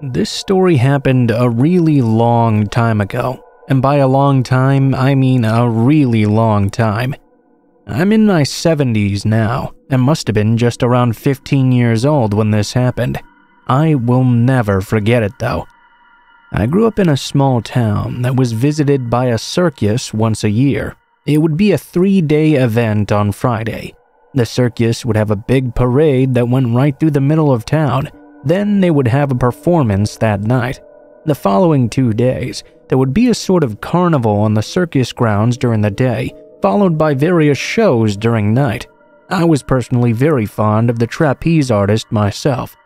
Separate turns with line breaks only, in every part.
This story happened a really long time ago, and by a long time, I mean a really long time. I'm in my 70s now, and must have been just around 15 years old when this happened. I will never forget it though. I grew up in a small town that was visited by a circus once a year. It would be a 3-day event on Friday. The circus would have a big parade that went right through the middle of town. Then they would have a performance that night. The following 2 days, there would be a sort of carnival on the circus grounds during the day, followed by various shows during night. I was personally very fond of the trapeze artist myself.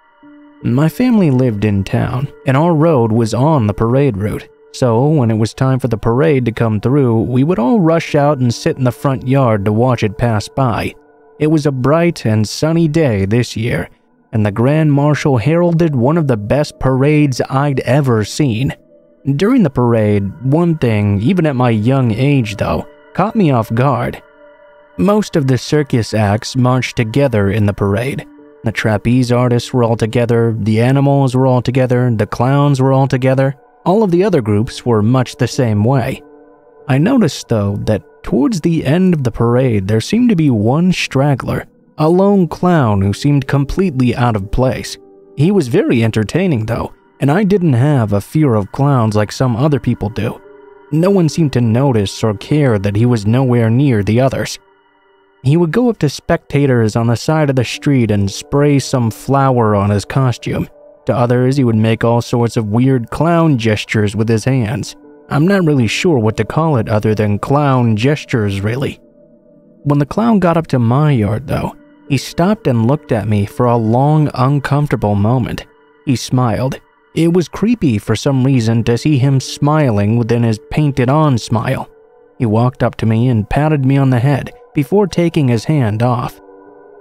My family lived in town, and our road was on the parade route. So when it was time for the parade to come through, we would all rush out and sit in the front yard to watch it pass by. It was a bright and sunny day this year, and the Grand Marshal heralded one of the best parades I'd ever seen. During the parade, one thing, even at my young age though, caught me off guard. Most of the circus acts marched together in the parade. The trapeze artists were all together, the animals were all together, the clowns were all together. All of the other groups were much the same way. I noticed though that towards the end of the parade there seemed to be one straggler, a lone clown who seemed completely out of place. He was very entertaining though, and I didn't have a fear of clowns like some other people do. No one seemed to notice or care that he was nowhere near the others. He would go up to spectators on the side of the street and spray some flour on his costume. To others, he would make all sorts of weird clown gestures with his hands. I'm not really sure what to call it other than clown gestures, really. When the clown got up to my yard, though, he stopped and looked at me for a long, uncomfortable moment. He smiled. It was creepy for some reason to see him smiling within his painted-on smile. He walked up to me and patted me on the head before taking his hand off.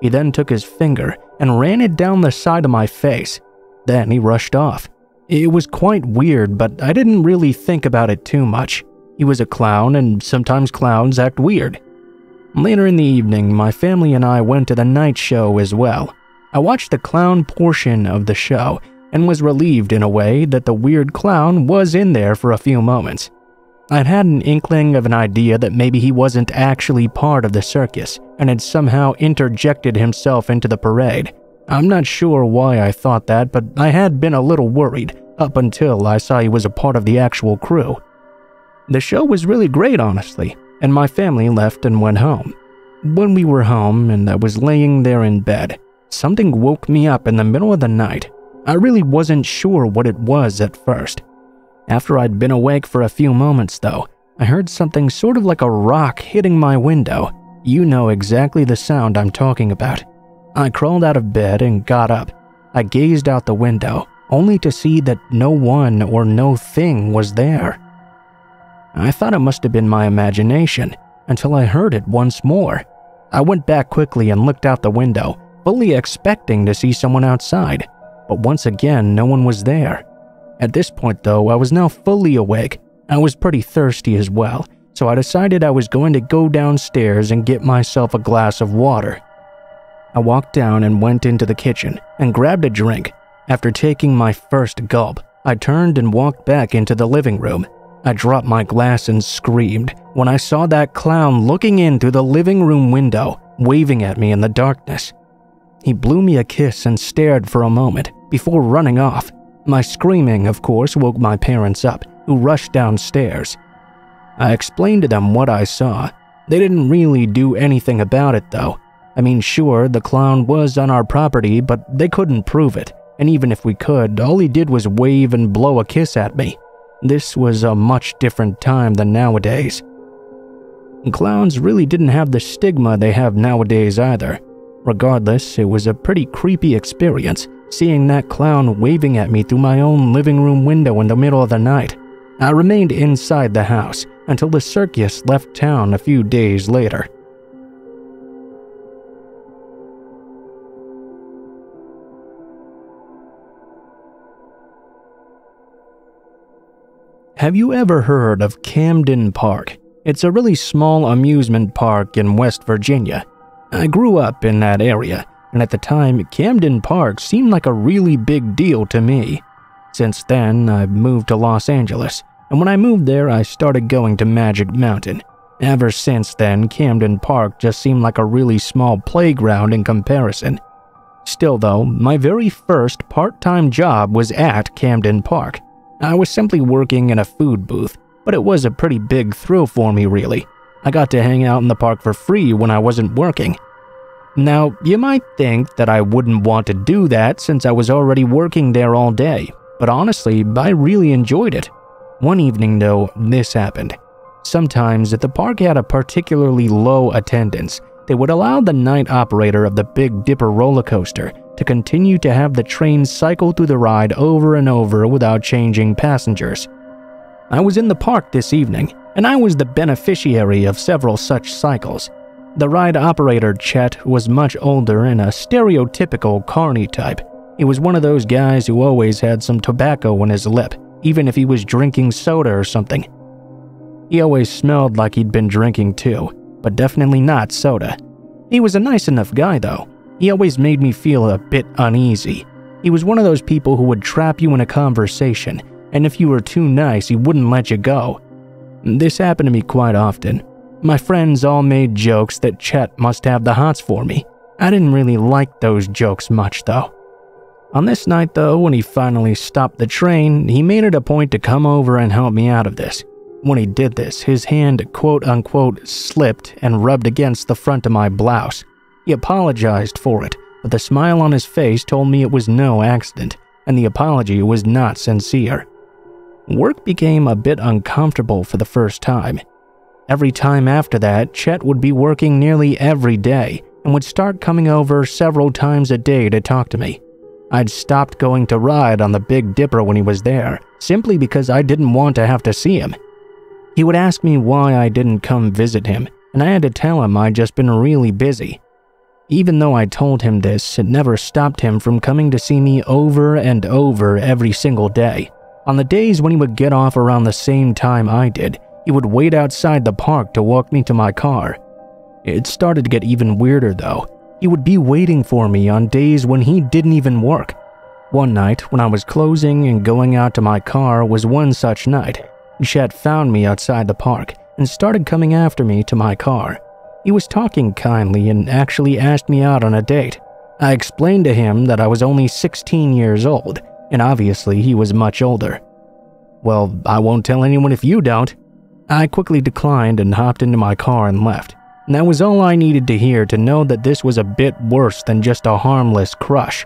He then took his finger and ran it down the side of my face. Then he rushed off. It was quite weird, but I didn't really think about it too much. He was a clown, and sometimes clowns act weird. Later in the evening, my family and I went to the night show as well. I watched the clown portion of the show and was relieved in a way that the weird clown was in there for a few moments. I'd had an inkling of an idea that maybe he wasn't actually part of the circus and had somehow interjected himself into the parade. I'm not sure why I thought that, but I had been a little worried up until I saw he was a part of the actual crew. The show was really great, honestly, and my family left and went home. When we were home and I was laying there in bed, something woke me up in the middle of the night. I really wasn't sure what it was at first. After I'd been awake for a few moments though, I heard something sort of like a rock hitting my window. You know exactly the sound I'm talking about. I crawled out of bed and got up. I gazed out the window, only to see that no one or no thing was there. I thought it must have been my imagination until I heard it once more. I went back quickly and looked out the window, fully expecting to see someone outside, but once again no one was there. At this point though, I was now fully awake. I was pretty thirsty as well, so I decided I was going to go downstairs and get myself a glass of water. I walked down and went into the kitchen and grabbed a drink. After taking my first gulp, I turned and walked back into the living room. I dropped my glass and screamed when I saw that clown looking in through the living room window, waving at me in the darkness. He blew me a kiss and stared for a moment before running off. My screaming, of course, woke my parents up, who rushed downstairs. I explained to them what I saw. They didn't really do anything about it though. I mean, sure, the clown was on our property, but they couldn't prove it. And even if we could, all he did was wave and blow a kiss at me. This was a much different time than nowadays. Clowns really didn't have the stigma they have nowadays either. Regardless, it was a pretty creepy experience, seeing that clown waving at me through my own living room window in the middle of the night. I remained inside the house until the circus left town a few days later. Have you ever heard of Camden Park? It's a really small amusement park in West Virginia. I grew up in that area, and at the time, Camden Park seemed like a really big deal to me. Since then, I've moved to Los Angeles, and when I moved there, I started going to Magic Mountain. Ever since then, Camden Park just seemed like a really small playground in comparison. Still though, my very first part-time job was at Camden Park. I was simply working in a food booth, but it was a pretty big thrill for me really. I got to hang out in the park for free when I wasn't working. Now, you might think that I wouldn't want to do that since I was already working there all day, but honestly, I really enjoyed it. One evening though, this happened. Sometimes, if the park had a particularly low attendance, they would allow the night operator of the Big Dipper roller coaster to continue to have the train cycle through the ride over and over without changing passengers. I was in the park this evening, and I was the beneficiary of several such cycles. The ride operator, Chet, was much older and a stereotypical carny type. He was one of those guys who always had some tobacco on his lip, even if he was drinking soda or something. He always smelled like he'd been drinking too, but definitely not soda. He was a nice enough guy though. He always made me feel a bit uneasy. He was one of those people who would trap you in a conversation, and if you were too nice, he wouldn't let you go. This happened to me quite often. My friends all made jokes that Chet must have the hots for me. I didn't really like those jokes much though. On this night though, when he finally stopped the train, he made it a point to come over and help me out of this. When he did this, his hand quote-unquote slipped and rubbed against the front of my blouse. He apologized for it, but the smile on his face told me it was no accident, and the apology was not sincere. Work became a bit uncomfortable for the first time. Every time after that, Chet would be working nearly every day and would start coming over several times a day to talk to me. I'd stopped going to ride on the Big Dipper when he was there, simply because I didn't want to have to see him. He would ask me why I didn't come visit him, and I had to tell him I'd just been really busy. Even though I told him this, it never stopped him from coming to see me over and over every single day. On the days when he would get off around the same time I did, he would wait outside the park to walk me to my car. It started to get even weirder though. He would be waiting for me on days when he didn't even work. One night, when I was closing and going out to my car, was one such night. Chet found me outside the park and started coming after me to my car. He was talking kindly and actually asked me out on a date. I explained to him that I was only 16 years old, and obviously he was much older. "Well, I won't tell anyone if you don't." I quickly declined and hopped into my car and left. And that was all I needed to hear to know that this was a bit worse than just a harmless crush.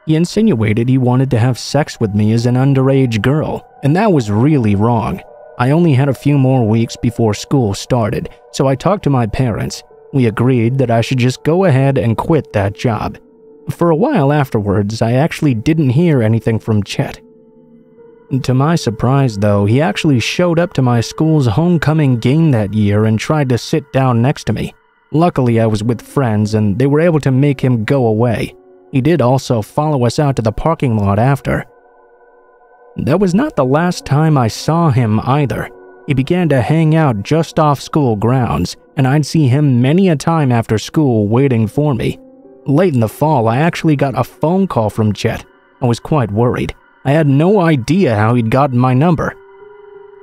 He insinuated he wanted to have sex with me as an underage girl, and that was really wrong. I only had a few more weeks before school started, so I talked to my parents. We agreed that I should just go ahead and quit that job. For a while afterwards, I actually didn't hear anything from Chet. To my surprise though, he actually showed up to my school's homecoming game that year and tried to sit down next to me. Luckily, I was with friends and they were able to make him go away. He did also follow us out to the parking lot after. That was not the last time I saw him either. He began to hang out just off school grounds, and I'd see him many a time after school waiting for me. Late in the fall, I actually got a phone call from Chet. I was quite worried. I had no idea how he'd gotten my number.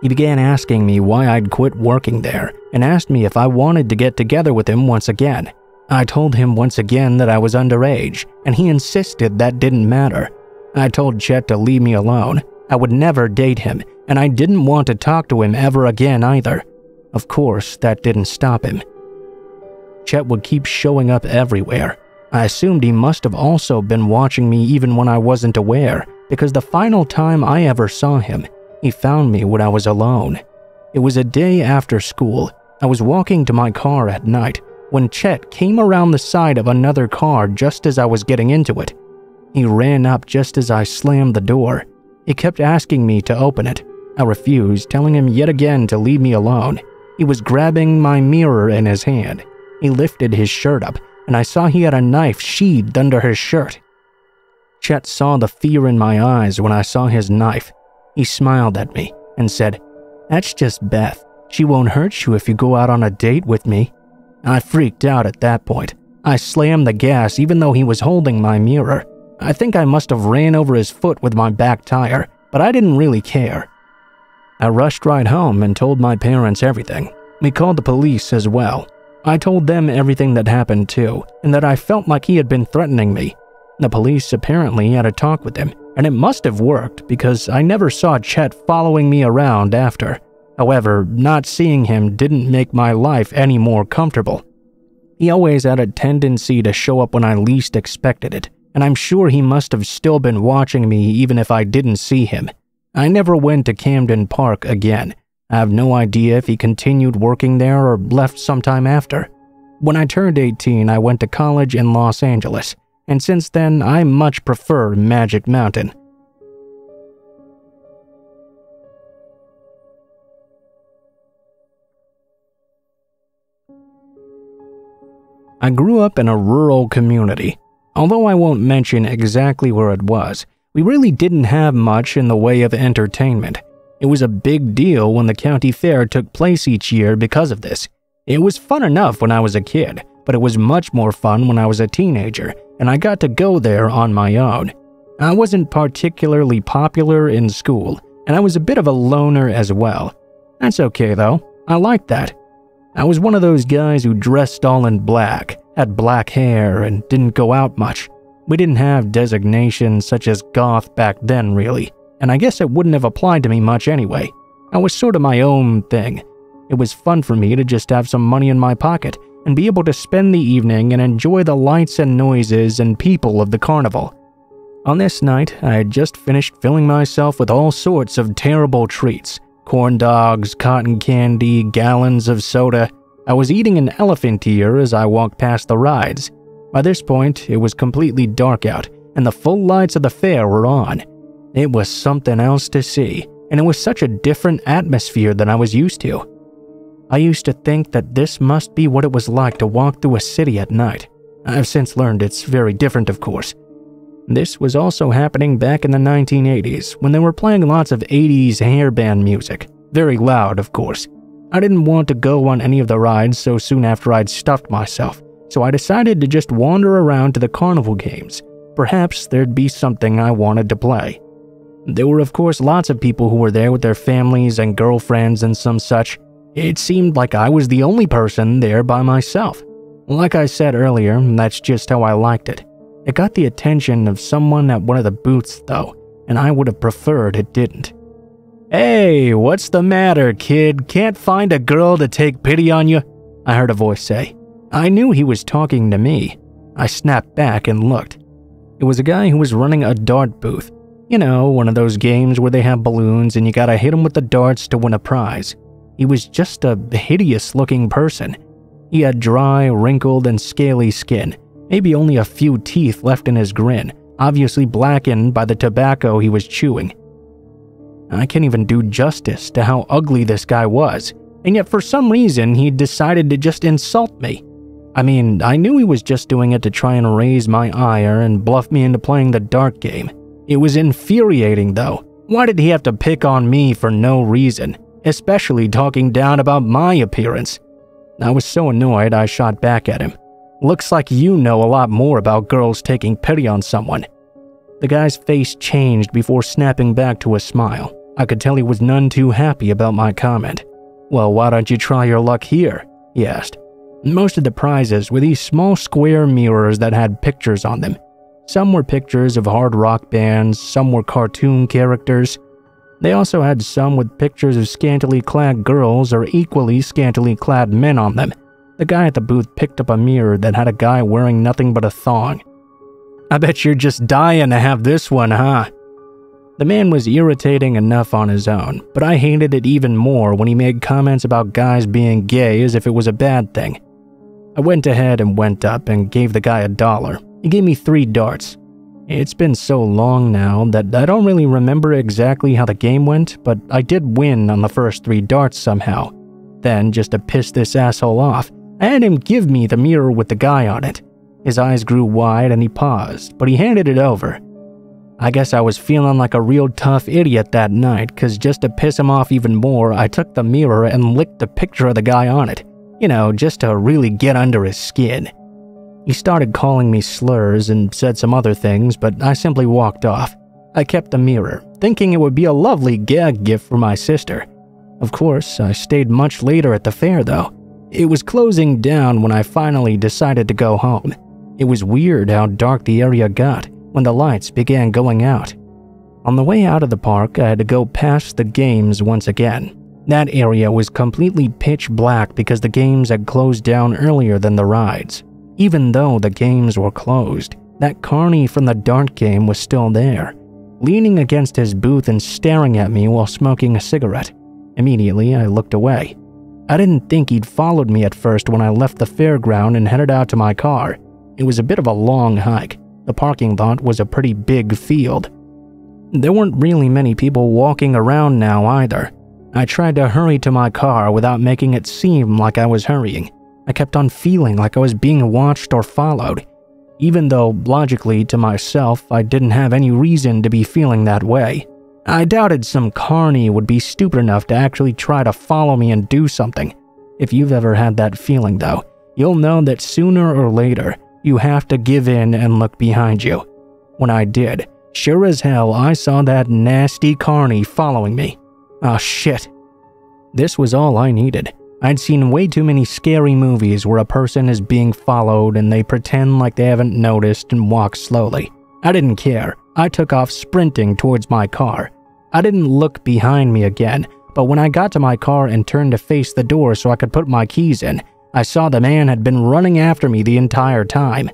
He began asking me why I'd quit working there, and asked me if I wanted to get together with him once again. I told him once again that I was underage, and he insisted that didn't matter. I told Chet to leave me alone. I would never date him, and I didn't want to talk to him ever again either. Of course, that didn't stop him. Chet would keep showing up everywhere. I assumed he must have also been watching me even when I wasn't aware, because the final time I ever saw him, he found me when I was alone. It was a day after school. I was walking to my car at night when Chet came around the side of another car just as I was getting into it. He ran up just as I slammed the door. He kept asking me to open it. I refused, telling him yet again to leave me alone. He was grabbing my mirror in his hand. He lifted his shirt up, and I saw he had a knife sheathed under his shirt. Chet saw the fear in my eyes when I saw his knife. He smiled at me and said, "That's just Beth. She won't hurt you if you go out on a date with me." I freaked out at that point. I slammed the gas even though he was holding my mirror. I think I must have ran over his foot with my back tire, but I didn't really care. I rushed right home and told my parents everything. We called the police as well. I told them everything that happened too, and that I felt like he had been threatening me. The police apparently had a talk with him, and it must have worked because I never saw Chet following me around after. However, not seeing him didn't make my life any more comfortable. He always had a tendency to show up when I least expected it, and I'm sure he must have still been watching me even if I didn't see him. I never went to Camden Park again. I have no idea if he continued working there or left sometime after. When I turned 18, I went to college in Los Angeles, and since then, I much prefer Magic Mountain. I grew up in a rural community. Although I won't mention exactly where it was, we really didn't have much in the way of entertainment. It was a big deal when the county fair took place each year because of this. It was fun enough when I was a kid, but it was much more fun when I was a teenager, and I got to go there on my own. I wasn't particularly popular in school, and I was a bit of a loner as well. That's okay though, I liked that. I was one of those guys who dressed all in black, had black hair, and didn't go out much. We didn't have designations such as goth back then really, and I guess it wouldn't have applied to me much anyway. I was sort of my own thing. It was fun for me to just have some money in my pocket and be able to spend the evening and enjoy the lights and noises and people of the carnival. On this night, I had just finished filling myself with all sorts of terrible treats. Corn dogs, cotton candy, gallons of soda. I was eating an elephant ear as I walked past the rides. By this point, it was completely dark out, and the full lights of the fair were on. It was something else to see, and it was such a different atmosphere than I was used to. I used to think that this must be what it was like to walk through a city at night. I've since learned it's very different, of course. This was also happening back in the 1980s, when they were playing lots of 80s hairband music. Very loud, of course. I didn't want to go on any of the rides so soon after I'd stuffed myself, so I decided to just wander around to the carnival games. Perhaps there'd be something I wanted to play. There were of course lots of people who were there with their families and girlfriends and some such. It seemed like I was the only person there by myself. Like I said earlier, that's just how I liked it. It got the attention of someone at one of the booths though, and I would have preferred it didn't. "Hey, what's the matter, kid? Can't find a girl to take pity on you?" I heard a voice say. I knew he was talking to me. I snapped back and looked. It was a guy who was running a dart booth. You know, one of those games where they have balloons and you gotta hit them with the darts to win a prize. He was just a hideous-looking person. He had dry, wrinkled, and scaly skin, maybe only a few teeth left in his grin, obviously blackened by the tobacco he was chewing. I can't even do justice to how ugly this guy was, and yet for some reason he decided to just insult me. I mean, I knew he was just doing it to try and raise my ire and bluff me into playing the dart game. It was infuriating though. Why did he have to pick on me for no reason? Especially talking down about my appearance. I was so annoyed I shot back at him. "Looks like you know a lot more about girls taking pity on someone." The guy's face changed before snapping back to a smile. I could tell he was none too happy about my comment. "Well, why don't you try your luck here?" he asked. Most of the prizes were these small square mirrors that had pictures on them. Some were pictures of hard rock bands, some were cartoon characters. They also had some with pictures of scantily clad girls or equally scantily clad men on them. The guy at the booth picked up a mirror that had a guy wearing nothing but a thong. "I bet you're just dying to have this one, huh?" The man was irritating enough on his own, but I hated it even more when he made comments about guys being gay as if it was a bad thing. I went ahead and went up and gave the guy $1. He gave me 3 darts. It's been so long now that I don't really remember exactly how the game went, but I did win on the first 3 darts somehow. Then, just to piss this asshole off, I had him give me the mirror with the guy on it. His eyes grew wide and he paused, but he handed it over. I guess I was feeling like a real tough idiot that night, cause just to piss him off even more, I took the mirror and licked the picture of the guy on it. You know, just to really get under his skin. He started calling me slurs and said some other things, but I simply walked off. I kept the mirror, thinking it would be a lovely gag gift for my sister. Of course, I stayed much later at the fair though. It was closing down when I finally decided to go home. It was weird how dark the area got when the lights began going out. On the way out of the park, I had to go past the games once again. That area was completely pitch black because the games had closed down earlier than the rides. Even though the games were closed, that carny from the dart game was still there, leaning against his booth and staring at me while smoking a cigarette. Immediately, I looked away. I didn't think he'd followed me at first when I left the fairground and headed out to my car. It was a bit of a long hike. The parking lot was a pretty big field. There weren't really many people walking around now either. I tried to hurry to my car without making it seem like I was hurrying. I kept on feeling like I was being watched or followed, even though logically to myself I didn't have any reason to be feeling that way. I doubted some carny would be stupid enough to actually try to follow me and do something. If you've ever had that feeling though, you'll know that sooner or later you have to give in and look behind you. When I did, sure as hell I saw that nasty carny following me. Oh shit. This was all I needed. I'd seen way too many scary movies where a person is being followed and they pretend like they haven't noticed and walk slowly. I didn't care. I took off sprinting towards my car. I didn't look behind me again, but when I got to my car and turned to face the door so I could put my keys in, I saw the man had been running after me the entire time.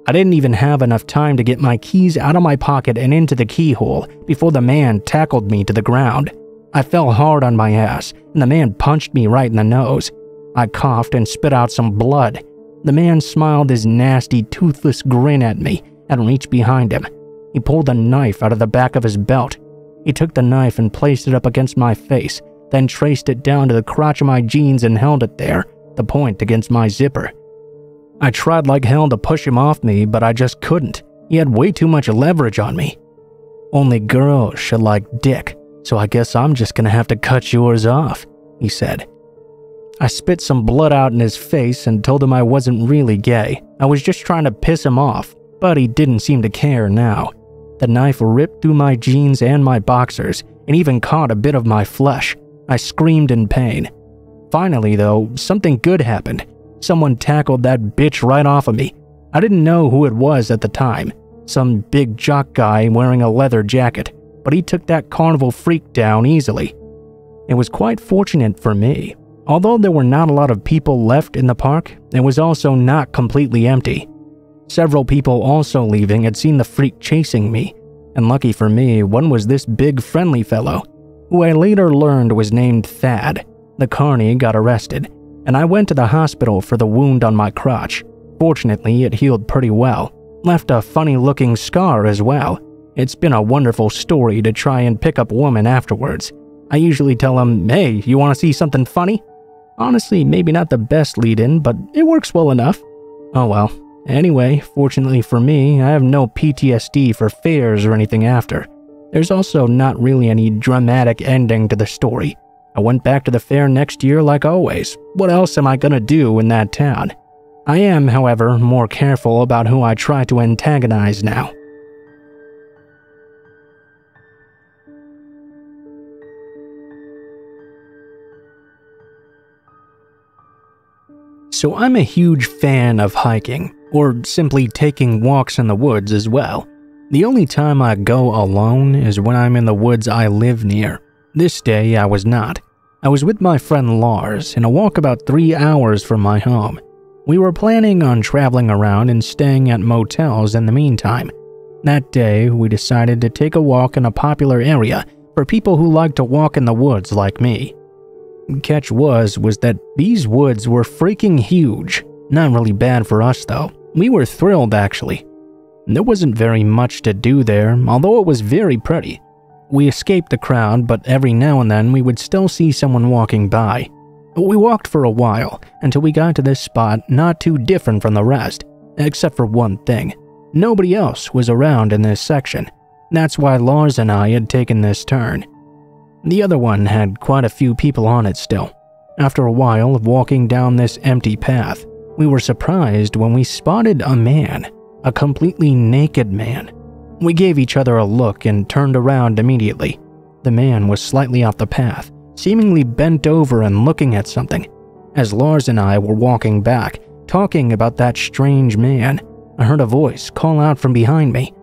I didn't even have enough time to get my keys out of my pocket and into the keyhole before the man tackled me to the ground. I fell hard on my ass, and the man punched me right in the nose. I coughed and spit out some blood. The man smiled his nasty, toothless grin at me and reached behind him. He pulled a knife out of the back of his belt. He took the knife and placed it up against my face, then traced it down to the crotch of my jeans and held it there, the point against my zipper. I tried like hell to push him off me, but I just couldn't. He had way too much leverage on me. Only girls should like dick, so I guess I'm just gonna have to cut yours off, he said. I spit some blood out in his face and told him I wasn't really gay. I was just trying to piss him off, but he didn't seem to care now. The knife ripped through my jeans and my boxers, and even caught a bit of my flesh. I screamed in pain. Finally, though, something good happened. Someone tackled that bitch right off of me. I didn't know who it was at the time. Some big jock guy wearing a leather jacket, but he took that carnival freak down easily. It was quite fortunate for me. Although there were not a lot of people left in the park, it was also not completely empty. Several people also leaving had seen the freak chasing me, and lucky for me, one was this big friendly fellow, who I later learned was named Thad. The carny got arrested, and I went to the hospital for the wound on my crotch. Fortunately, it healed pretty well, left a funny-looking scar as well. It's been a wonderful story to try and pick up women afterwards. I usually tell them, hey, you want to see something funny? Honestly, maybe not the best lead-in, but it works well enough. Oh well. Anyway, fortunately for me, I have no PTSD for fairs or anything after. There's also not really any dramatic ending to the story. I went back to the fair next year like always. What else am I gonna do in that town? I am, however, more careful about who I try to antagonize now. So I'm a huge fan of hiking, or simply taking walks in the woods as well. The only time I go alone is when I'm in the woods I live near. This day I was not. I was with my friend Lars in a walk about 3 hours from my home. We were planning on traveling around and staying at motels in the meantime. That day, we decided to take a walk in a popular area for people who like to walk in the woods like me. Catch was that these woods were freaking huge. Not really bad for us though. We were thrilled actually. There wasn't very much to do there, although it was very pretty. We escaped the crowd, but every now and then we would still see someone walking by. We walked for a while until we got to this spot not too different from the rest, except for one thing. Nobody else was around in this section. That's why Lars and I had taken this turn. The other one had quite a few people on it still. After a while of walking down this empty path, We were surprised when we spotted a man, a completely naked man. We gave each other a look and turned around immediately. The man was slightly off the path, seemingly bent over and looking at something. As Lars and I were walking back, talking about that strange man, I heard a voice call out from behind me.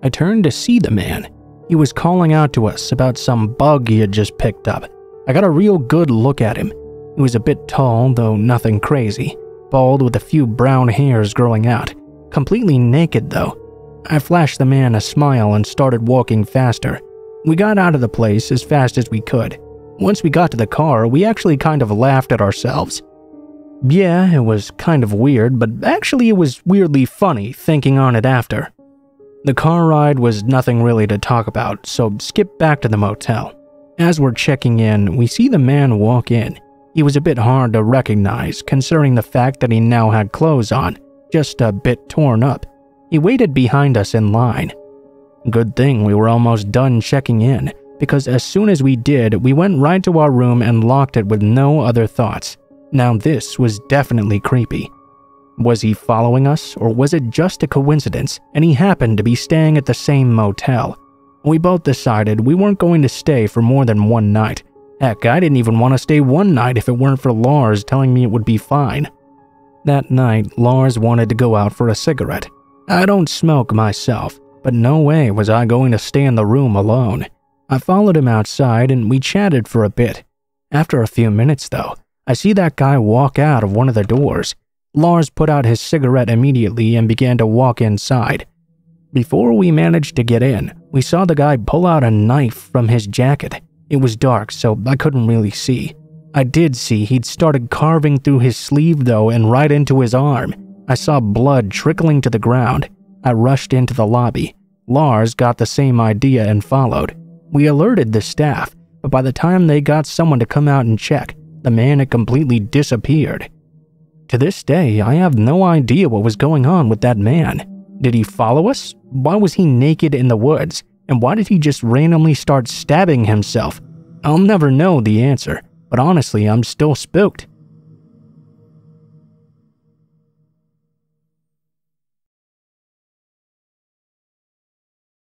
I turned to see the man. He was calling out to us about some bug he had just picked up. I got a real good look at him. He was a bit tall, though nothing crazy, bald with a few brown hairs growing out, completely naked though. I flashed the man a smile and started walking faster. We got out of the place as fast as we could. Once we got to the car, we actually kind of laughed at ourselves. Yeah, it was kind of weird, but actually it was weirdly funny thinking on it after. The car ride was nothing really to talk about, so skip back to the motel. As we're checking in, we see the man walk in. He was a bit hard to recognize, considering the fact that he now had clothes on, just a bit torn up. He waited behind us in line. Good thing we were almost done checking in, because as soon as we did, we went right to our room and locked it with no other thoughts. Now this was definitely creepy. Was he following us, or was it just a coincidence and he happened to be staying at the same motel? We both decided we weren't going to stay for more than one night. Heck, I didn't even want to stay one night if it weren't for Lars telling me it would be fine. That night, Lars wanted to go out for a cigarette. I don't smoke myself, but no way was I going to stay in the room alone. I followed him outside and we chatted for a bit. After a few minutes though, I see that guy walk out of one of the doors. Lars put out his cigarette immediately and began to walk inside. Before we managed to get in, we saw the guy pull out a knife from his jacket. It was dark, so I couldn't really see. I did see he'd started carving through his sleeve though and right into his arm. I saw blood trickling to the ground. I rushed into the lobby. Lars got the same idea and followed. We alerted the staff, but by the time they got someone to come out and check, the man had completely disappeared. To this day, I have no idea what was going on with that man. Did he follow us? Why was he naked in the woods? And why did he just randomly start stabbing himself? I'll never know the answer, but honestly, I'm still spooked.